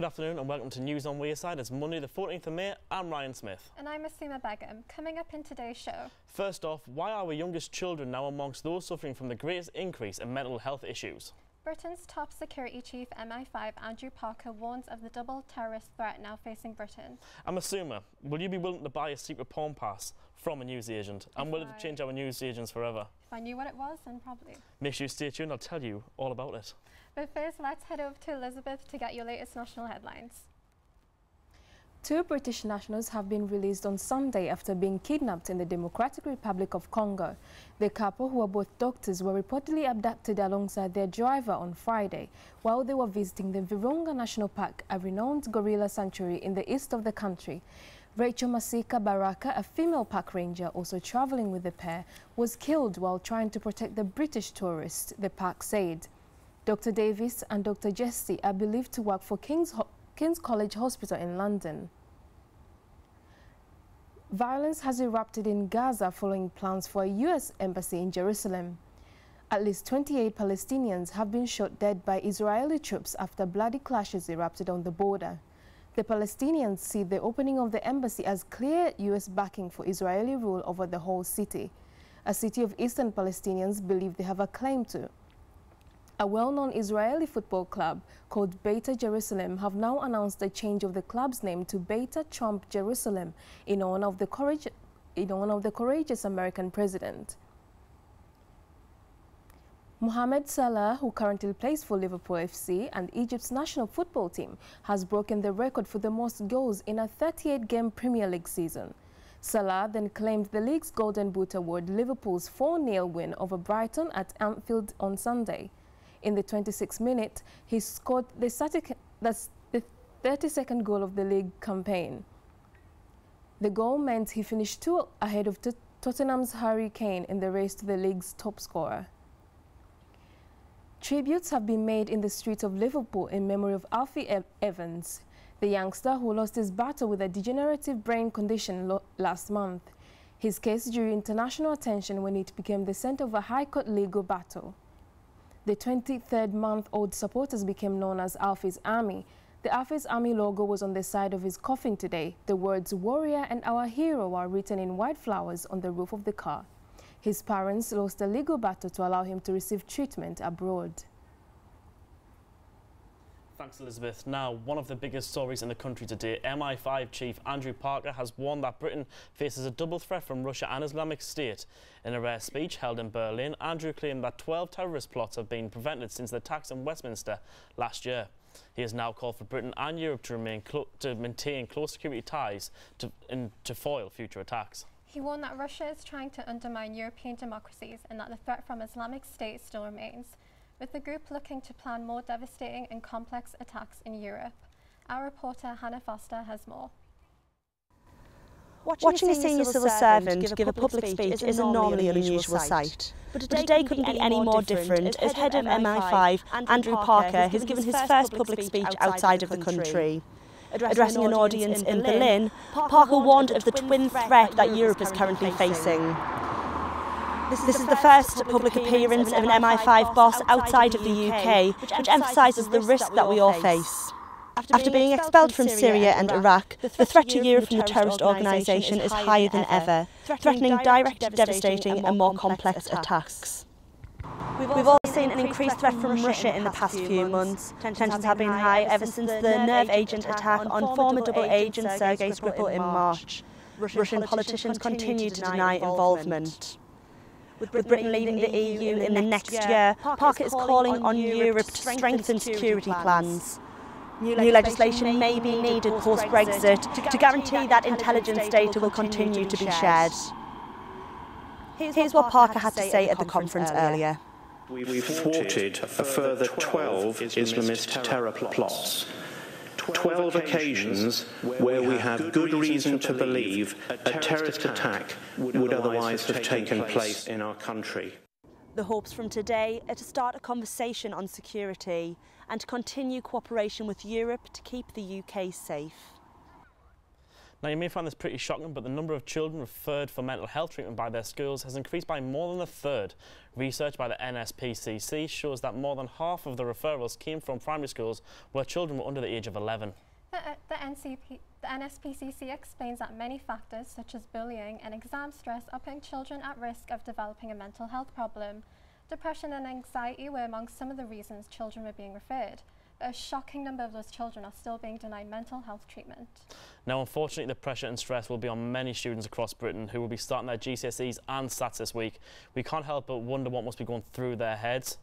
afternoon and welcome to News on Wearside. It's Monday the 14th of May. I'm Ryan Smith. And I'm Asima Begum. Coming up in today's show. First off, why are our youngest children now amongst those suffering from the greatest increase in mental health issues? Britain's top security chief, MI5, Andrew Parker, warns of the double terrorist threat now facing Britain. I'm Asima, will you be willing to buy a secret porn pass from a newsagent? And will it change our newsagents forever? If I knew what it was, then probably. Make sure you stay tuned, I'll tell you all about it. But first, let's head over to Elizabeth to get your latest national headlines. 2 British nationals have been released on Sunday after being kidnapped in the Democratic Republic of Congo. The couple, who are both doctors, were reportedly abducted alongside their driver on Friday while they were visiting the Virunga National Park, a renowned gorilla sanctuary in the east of the country. Rachel Masika Baraka, a female park ranger also traveling with the pair, was killed while trying to protect the British tourists, the park said. Dr. Davis and Dr. Jesse are believed to work for King's College Hospital in London. Violence has erupted in Gaza following plans for a U.S. embassy in Jerusalem. At least 28 Palestinians have been shot dead by Israeli troops after bloody clashes erupted on the border. The Palestinians see the opening of the embassy as clear U.S. backing for Israeli rule over the whole city, a city of eastern Palestinians believe they have a claim to. A well-known Israeli football club called Beta Jerusalem have now announced a change of the club's name to Beta Trump Jerusalem in honor of the courageous American president. Mohamed Salah, who currently plays for Liverpool FC and Egypt's national football team, has broken the record for the most goals in a 38-game Premier League season. Salah then claimed the league's Golden Boot award, Liverpool's 4-0 win over Brighton at Anfield on Sunday. In the 26th minute, he scored the 32nd goal of the league campaign. The goal meant he finished 2 ahead of Tottenham's Harry Kane in the race to the league's top scorer. Tributes have been made in the streets of Liverpool in memory of Alfie Evans, the youngster who lost his battle with a degenerative brain condition last month. His case drew international attention when it became the center of a High Court legal battle. The 23rd-month-old supporters became known as Alfie's Army. The Alfie's Army logo was on the side of his coffin today. The words "Warrior" and "Our Hero" are written in white flowers on the roof of the car. His parents lost a legal battle to allow him to receive treatment abroad. Thanks, Elizabeth. Now, one of the biggest stories in the country today, MI5 chief Andrew Parker has warned that Britain faces a double threat from Russia and Islamic State. In a rare speech held in Berlin, Andrew claimed that 12 terrorist plots have been prevented since the attacks in Westminster last year. He has now called for Britain and Europe to maintain close security ties to foil future attacks. He warned that Russia is trying to undermine European democracies and that the threat from Islamic State still remains, with the group looking to plan more devastating and complex attacks in Europe. Our reporter Hannah Foster has more. Watching a senior civil servant give a public speech isn't normally an unusual sight. But today couldn't be any more different as head of MI5, Andrew Parker, has given his first public speech outside of the country. Addressing an audience in Berlin, Parker warned of the twin threat that Europe is currently facing. This is the first public appearance of an MI5 boss outside of the UK, which emphasises the risk that we all face. After being expelled from Syria and Iraq, the threat to Europe from the terrorist organisation is higher than ever, threatening direct, devastating and more complex attacks. We've all seen an increased threat from Russia in the past few months. Tensions have been high ever since the nerve agent attack on former double agent Sergei Skripal in March. Russian politicians continue to deny involvement. With Britain leaving the EU in the next year, Parker is calling on Europe to strengthen security plans. New legislation may be needed post-Brexit to guarantee that intelligence data will continue to be shared. Here's what Parker had to say at the conference earlier. We've thwarted a further 12 Islamist terror plots. 12 occasions where we have good reason to believe a terrorist attack would otherwise have taken place in our country. The hopes from today are to start a conversation on security and to continue cooperation with Europe to keep the UK safe. Now, you may find this pretty shocking, but the number of children referred for mental health treatment by their schools has increased by more than a third. Research by the NSPCC shows that more than half of the referrals came from primary schools where children were under the age of 11. The NSPCC explains that many factors such as bullying and exam stress are putting children at risk of developing a mental health problem. Depression and anxiety were among some of the reasons children were being referred. A shocking number of those children are still being denied mental health treatment. Now, unfortunately, the pressure and stress will be on many students across Britain who will be starting their GCSEs and SATs this week. We can't help but wonder what must be going through their heads.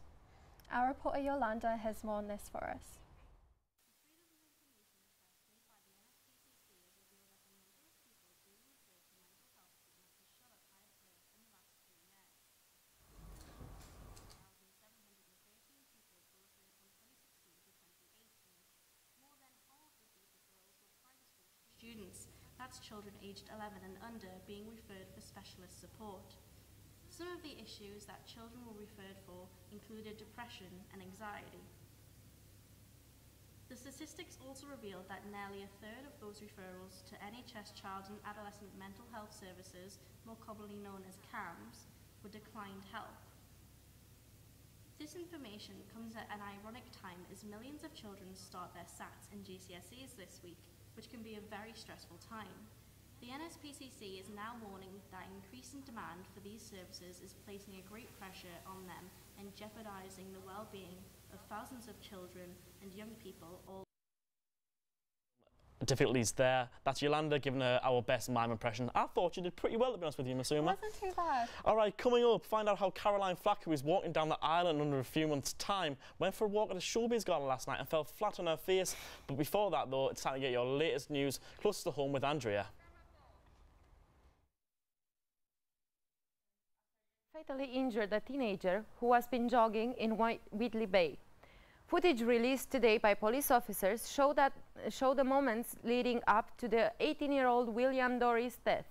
Our reporter Yolanda has more on this for us. Students, that's children aged 11 and under, being referred for specialist support. Some of the issues that children were referred for included depression and anxiety. The statistics also revealed that nearly a third of those referrals to NHS Child and Adolescent Mental Health Services, more commonly known as CAMHS, were declined help. This information comes at an ironic time as millions of children start their SATs and GCSEs this week, which can be a very stressful time. The NSPCC is now warning that increasing demand for these services is placing a great pressure on them and jeopardizing the well-being of thousands of children and young people all difficulties there. That's Yolanda giving her our best mime impression. I thought you did pretty well, to be honest with you, Masuma. It wasn't too bad. All right, coming up, find out how Caroline Flack, who was walking down the island under a few months' time, went for a walk at a showbiz garden last night and fell flat on her face. But before that, though, it's time to get your latest news close to home with Andrea. Fatally injured a teenager who has been jogging in Whitley Bay. Footage released today by police officers show the moments leading up to the 18-year-old William Dory's death.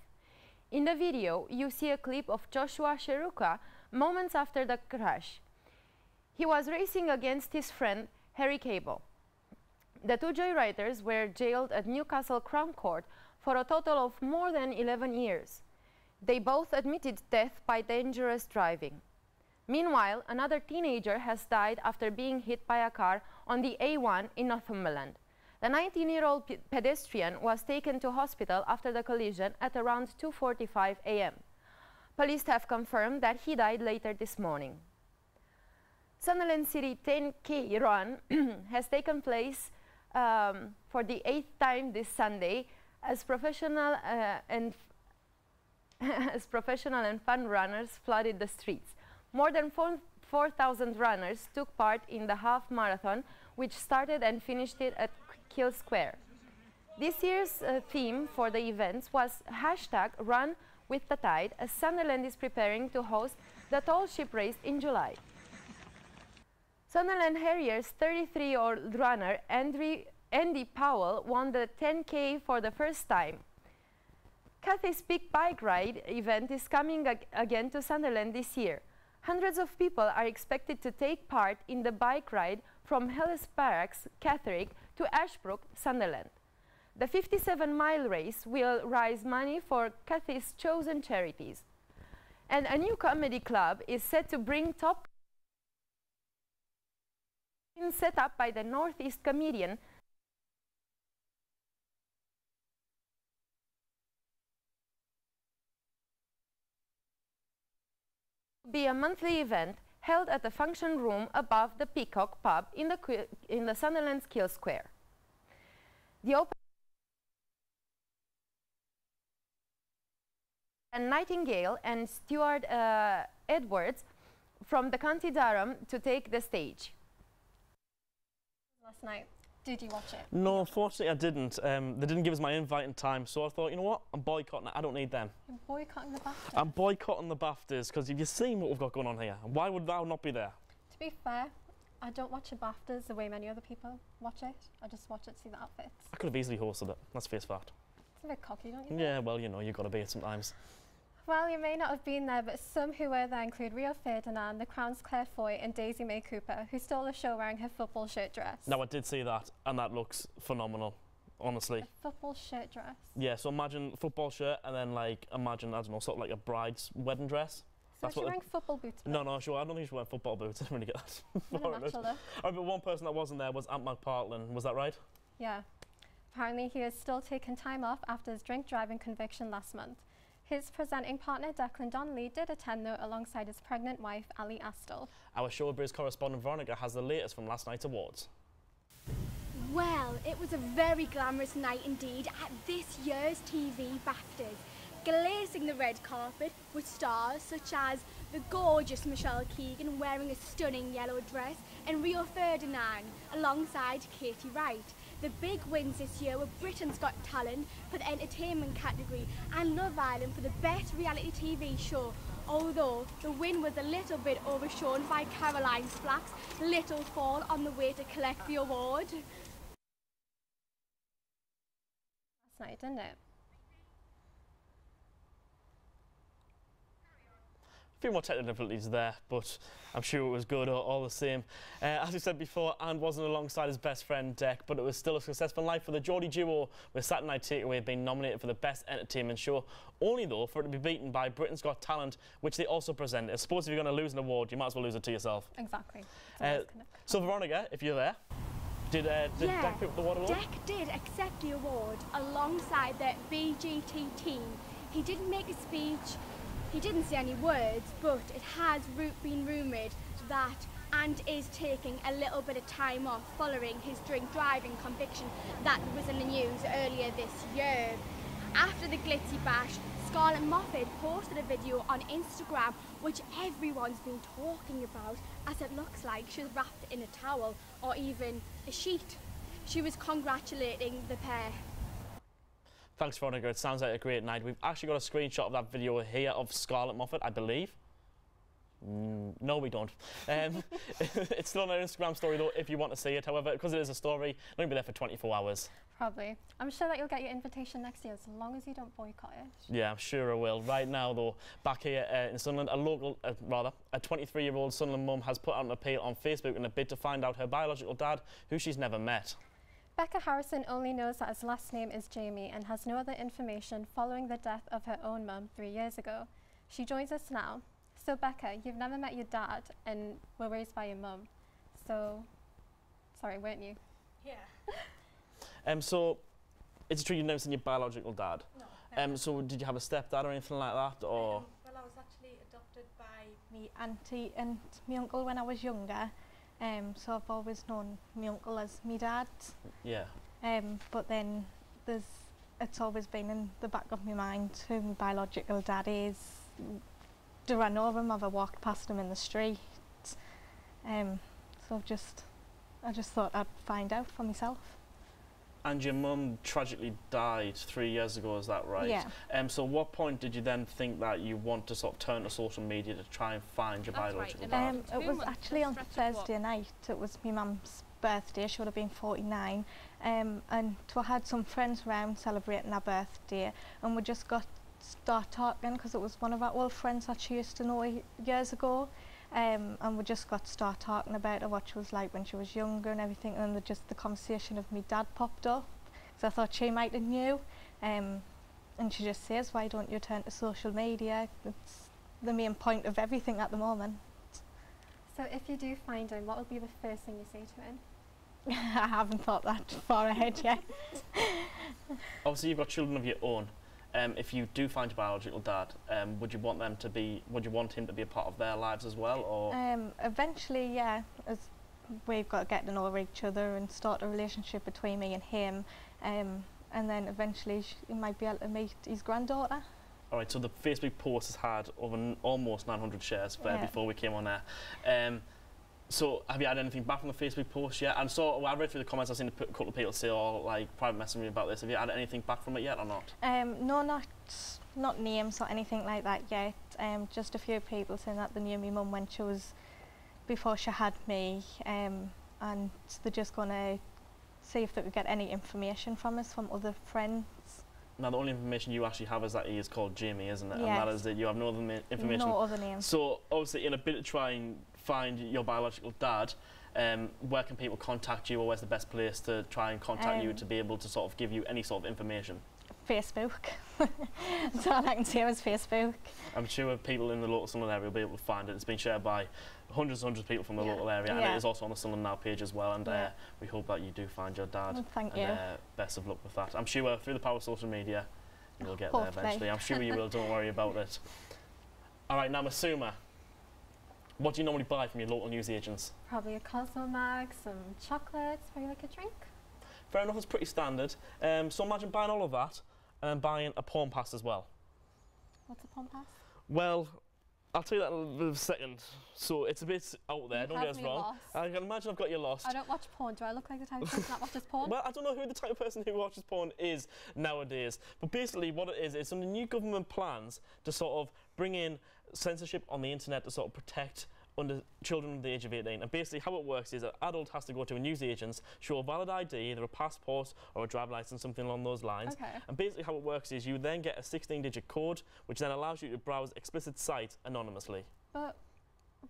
In the video, you see a clip of Joshua Sheruka moments after the crash. He was racing against his friend Harry Cable. The two joyriders were jailed at Newcastle Crown Court for a total of more than 11 years. They both admitted death by dangerous driving. Meanwhile, another teenager has died after being hit by a car on the A1 in Northumberland. The 19-year-old pedestrian was taken to hospital after the collision at around 2:45 a.m. Police have confirmed that he died later this morning. Sunderland City 10K run has taken place for the 8th time this Sunday as professional and fun runners flooded the streets. More than 4,000 runners took part in the half marathon, which started and finished it at Kill Square. This year's theme for the events was #RunWithTheTide, as Sunderland is preparing to host the Tall Ship Race in July. Sunderland Harriers 33-year-old runner Andy Powell won the 10K for the first time. Cathy's Big Bike Ride event is coming again to Sunderland this year. Hundreds of people are expected to take part in the bike ride from Hellas Barracks, Catterick to Ashbrook, Sunderland. The 57-mile race will raise money for Cathy's chosen charities. And a new comedy club is set to bring top set up by the Northeast comedian be a monthly event held at the function room above the Peacock pub in the Sunderland's Kill Square. The open and Nightingale and Stuart Edwards from the County Durham to take the stage. Last night, did you watch it? No, unfortunately I didn't. They didn't give us my invite in time, so I thought, you know what, I'm boycotting it. I don't need them. You're boycotting the BAFTAs? I'm boycotting the BAFTAs because you've seen what we've got going on here. Why would thou not be there? To be fair, I don't watch the BAFTAs the way many other people watch it. I just watch it to see the outfits. I could have easily hosted it. That's face fact. It's a bit cocky, don't you think? Yeah, well, you know, you've got to be it sometimes. Well, you may not have been there, but some who were there include Rio Ferdinand, the Crown's Claire Foy and Daisy May Cooper, who stole the show wearing her football shirt dress. Now, I did see that, and that looks phenomenal. honestly. A football shirt dress. Yeah, so imagine a football shirt and then, like, imagine, I don't know, sort of like a bride's wedding dress. So is she wearing football boots? No, sure, I don't think she's wearing football boots. I didn't really get that. But one person that wasn't there was Ant McPartlin. Was that right? Yeah. Apparently, he is still taking time off after his drink driving conviction last month. His presenting partner, Declan Donnelly, did attend, though, alongside his pregnant wife, Ali Astle. Our Showbiz correspondent, Veronica, has the latest from last night's awards. Well, it was a very glamorous night indeed at this year's TV BAFTAs. Glazing the red carpet with stars such as the gorgeous Michelle Keegan wearing a stunning yellow dress and Rio Ferdinand alongside Katie Wright. The big wins this year were Britain's Got Talent for the entertainment category and Love Island for the best reality TV show, although the win was a little bit overshone by Caroline Flack's little fall on the way to collect the award. Last night, didn't it? A few more technical difficulties there, but I'm sure it was good all the same. As we said before, Ant wasn't alongside his best friend Dec, but it was still a successful night for the Geordie duo, with Saturday Night Takeaway being nominated for the Best Entertainment Show, only though for it to be beaten by Britain's Got Talent, which they also presented. I suppose if you're going to lose an award, you might as well lose it to yourself. Exactly. So Veronica, if you're there, did Dec pick up the award alone? Dec did accept the award alongside the BGT team. He didn't make a speech. He didn't say any words, but it has been rumoured that Ant is taking a little bit of time off following his drink driving conviction that was in the news earlier this year. After the glitzy bash, Scarlett Moffat posted a video on Instagram which everyone's been talking about, as it looks like she's wrapped in a towel or even a sheet. She was congratulating the pair. Thanks, Veronica. It sounds like a great night. We've actually got a screenshot of that video here of Scarlett Moffat, I believe. No, we don't. It's still on our Instagram story, though, if you want to see it. However, because it is a story, it's not going to be there for 24 hours. Probably. I'm sure that you'll get your invitation next year, as long as you don't boycott it. Yeah, I'm sure I will. Right now, though, back here in Sunderland, a 23-year-old Sunderland mum has put out an appeal on Facebook in a bid to find out her biological dad, who she's never met. Becca Harrison only knows that his last name is Jamie and has no other information following the death of her own mum 3 years ago. She joins us now. So Becca, you've never met your dad and were raised by your mum. So, sorry, weren't you? Yeah. So, it's true you've never seen your biological dad? No. So did you have a stepdad or anything like that? Or? Well, I was actually adopted by me auntie and my uncle when I was younger. So I've always known my uncle as my dad. Yeah. But then it's always been in the back of my mind who my biological dad is. Do I know him? Have I walked past him in the street? So I just thought I'd find out for myself. And your mum tragically died 3 years ago, is that right? Yeah. So what point did you then think that you want to sort of turn to social media to try and find your biological dad? It was actually on Thursday night. It was my mum's birthday. She would have been 49. And so I had some friends around celebrating her birthday, and we just start talking because it was one of our old friends that she used to know years ago. And we just got to start talking about her, what she was like when she was younger and everything, and then just the conversation of me dad popped up. So I thought she might have knew, and she just says, why don't you turn to social media? It's the main point of everything at the moment. So if you do find him, what would be the first thing you say to him? I haven't thought that far ahead yet. Obviously you've got children of your own. If you do find your biological dad, would you want him to be a part of their lives as well, or? Eventually, yeah. As we've got to get to know each other and start a relationship between me and him, and then eventually he might be able to meet his granddaughter. All right. So the Facebook post has had over almost 900 shares before we came on there. So have you had anything back from the Facebook post yet? And so I read through the comments. I've seen a couple of people say, "Oh, like private messaging me about this." Have you had anything back from it yet or not? No, not names or anything like that yet. Just a few people saying that they knew my mum when she was before she had me, and they're just gonna see if they could get any information from us from other friends. Now the only information you actually have is that he is called Jamie, isn't it? Yes. And that is it. You have no other information. No other names. So obviously, in a bid to try and find your biological dad, where can people contact you, or where's the best place to try and contact you to be able to sort of give you any sort of information? Facebook. That's all I can say is Facebook. I'm sure people in the local Sunderland area will be able to find it. It's been shared by hundreds and hundreds of people from the local area, and it is also on the Sunderland Now page as well, and we hope that you do find your dad. Well, thank you. Best of luck with that. I'm sure through the power of social media you'll get there eventually. I'm sure you will, don't worry about it. Alright, now Masuma, what do you normally buy from your local newsagents? Probably a Cosmo mag, some chocolates, maybe like a drink. Fair enough, it's pretty standard. So imagine buying all of that and then buying a pawn pass as well. What's a pawn pass? Well, I'll tell you that in a second. So it's a bit out there, don't get us wrong. Lost. I can imagine I've got you lost. I don't watch porn. Do I look like the type of person that watches porn? Well, I don't know who the type of person who watches porn is nowadays. But basically what it is, it's some new government plans to sort of bring in censorship on the internet to sort of protect children under the age of 18. And basically how it works is an adult has to go to a newsagent, show a valid ID, either a passport or a driver license, something along those lines. Okay. And basically how it works is you then get a 16-digit code, which then allows you to browse explicit sites anonymously. But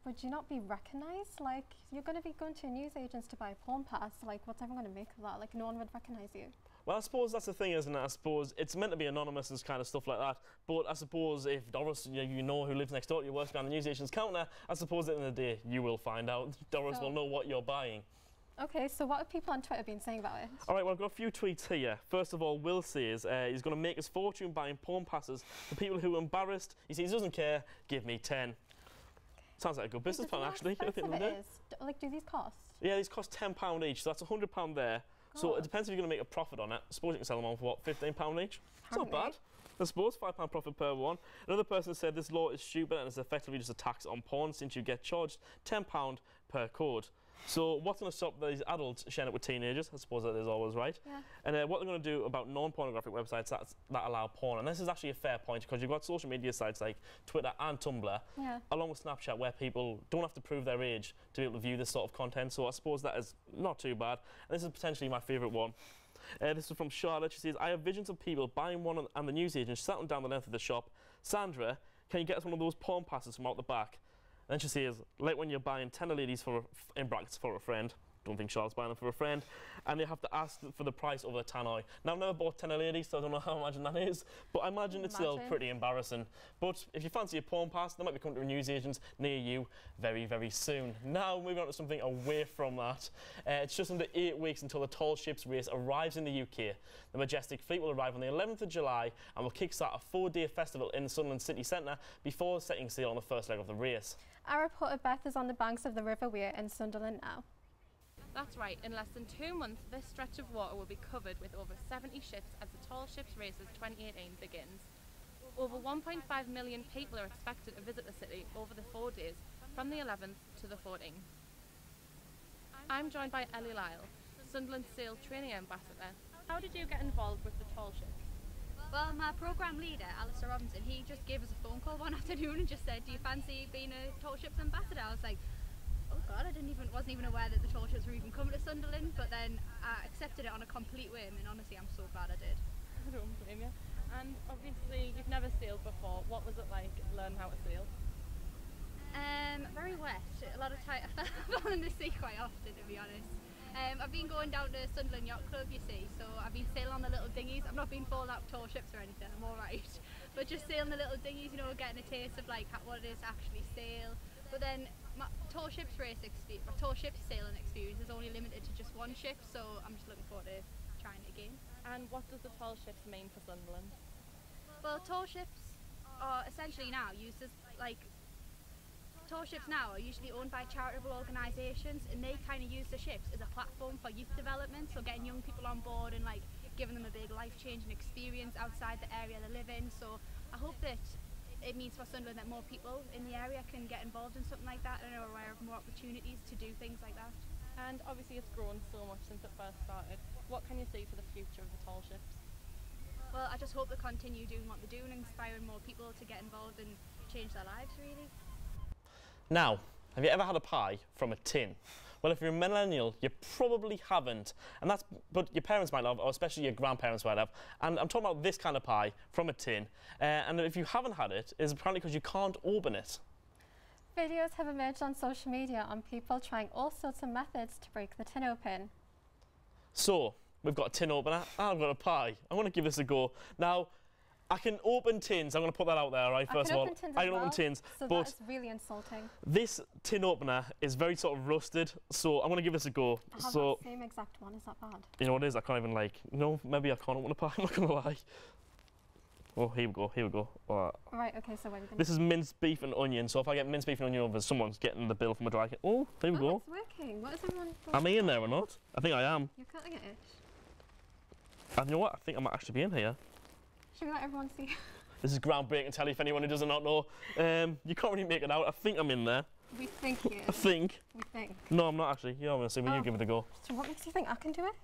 would you not be recognised? Like, you're going to be going to newsagents to buy a porn pass. Like, what's everyone going to make of that? Like, no one would recognise you. Well, I suppose that's the thing, isn't it? I suppose it's meant to be anonymous and kind of stuff like that. But I suppose if Doris, you know who lives next door to you, works behind the newsagent's counter, I suppose at the end of the day, you will find out. Doris will know what you're buying. Okay, so what have people on Twitter been saying about it? All right, well, I've got a few tweets here. First of all, Will says he's going to make his fortune buying porn passes for people who are embarrassed. He says he doesn't care, give me 10. Sounds like a good business plan, actually. Like, do these cost? Yeah, these cost £10 each, so that's £100 there. So it depends if you're going to make a profit on it. I suppose you can sell them on for, what, £15 each? It's not bad. I suppose £5 profit per one. Another person said this law is stupid and it's effectively just a tax on porn since you get charged £10 per code. So what's going to stop these adults sharing it with teenagers? I suppose that is always right. Yeah. And what they're going to do about non-pornographic websites that allow porn, and this is actually a fair point because you've got social media sites like Twitter and Tumblr, along with Snapchat, where people don't have to prove their age to be able to view this sort of content. So I suppose that is not too bad. And this is potentially my favourite one. This is from Charlotte. She says, I have visions of people buying one and the newsagent sat them down the length of the shop. Sandra, can you get us one of those porn passes from out the back? And then she says, like when you're buying tenner ladies in brackets for a friend. Don't think Charlotte's buying them for a friend. And they have to ask for the price over the tannoy. Now, I've never bought tenner ladies, so I don't know how imagine that is. But I imagine it's still pretty embarrassing. But if you fancy a porn pass, they might be coming to a newsagent near you very, very soon. Now, moving on to something away from that. It's just under 8 weeks until the Tall Ships race arrives in the UK. The Majestic Fleet will arrive on the 11th of July and will kickstart a 4-day festival in the Sunderland City Centre before setting sail on the first leg of the race. Our reporter Beth is on the banks of the River Wear in Sunderland now. That's right, in less than 2 months this stretch of water will be covered with over 70 ships as the Tall Ships Races 2018 begins. Over 1.5 million people are expected to visit the city over the 4 days, from the 11th to the 14th. I'm joined by Ellie Lyle, Sunderland Sail Training Ambassador. How did you get involved with the Tall Ships? Well, my programme leader, Alistair Robinson, he just gave us a phone call one afternoon and just said, do you fancy being a Tall Ships Ambassador? I was like, oh God, I wasn't even aware that the Tall Ships were even coming to Sunderland, but then I accepted it on a complete whim, and honestly, I'm so glad I did. I don't blame you. And obviously, you've never sailed before. What was it like learning how to sail? Very wet. A lot of time. I fell in the sea quite often, to be honest. I've been going down to Sunderland Yacht Club, you see, so I've been sailing on the little dinghies. I've not been falling out tall ships or anything, I'm alright. But just sailing the little dinghies, you know, getting a taste of like what it is to actually sail. But then my tall ships sailing experience is only limited to just one ship, so I'm just looking forward to trying it again. And what does the tall ships mean for Sunderland? Well, tall ships are essentially now used as tall ships now are usually owned by charitable organisations, and they kind of use the ships as a platform for youth development, so getting young people on board and like giving them a big life-changing experience outside the area they live in. So I hope that it means for Sunderland that more people in the area can get involved in something like that and are aware of more opportunities to do things like that. And obviously it's grown so much since it first started. What can you see for the future of the tall ships? Well, I just hope they continue doing what they're doing, inspiring more people to get involved and change their lives, really. Now, have you ever had a pie from a tin? Well, if you're a millennial, you probably haven't, but your parents might have, or especially your grandparents might have. And I'm talking about this kind of pie from a tin. And if you haven't had it, it's apparently because you can't open it. Videos have emerged on social media on people trying all sorts of methods to break the tin open. So, we've got a tin opener, and I've got a pie. I want to give this a go. Now, I can open tins. I'm going to put that out there, right? First of all, I can open tins. So but that's really insulting. This tin opener is very sort of rusted, so I'm going to give this a go. I have so, the same exact one. Is that bad? You know what it is? I can't even no, maybe I can't open a pie. I'm not going to lie. Oh, here we go. Here we go. Right. Okay. So what are we going to? This is minced beef and onion. So if I get minced beef and onion over, someone's getting the bill from a dry. Oh, there we go. It's working. What is everyone? Am I in there or not? I think I am. You're cutting it. And you know what? I think I might actually be in here. Should we let everyone see? This is groundbreaking telly for anyone who does not know. You can't really make it out. I think I'm in there. We think you. I think. We think. No, I'm not actually. You're going to see me. You give it a go. So what makes you think I can do it?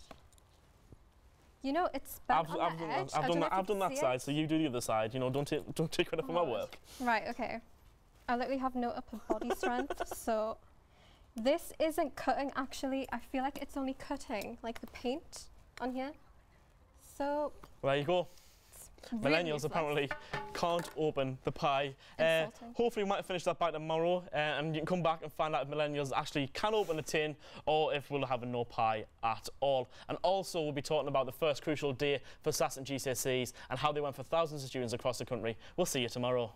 You know, it's bent on the edge. I've done that side, so you do the other side. You know, don't take credit for my work. Right. Okay. I literally have no upper body strength, so this isn't cutting. Actually, I feel like it's only cutting like the paint on here. So. There you go. Really Millennials useless. apparently can't open the pie. Hopefully we might finish that by tomorrow and you can come back and find out if millennials actually can open a tin or if we'll have no pie at all. And also we'll be talking about the first crucial day for SAS and GCSEs and how they went for thousands of students across the country. We'll see you tomorrow.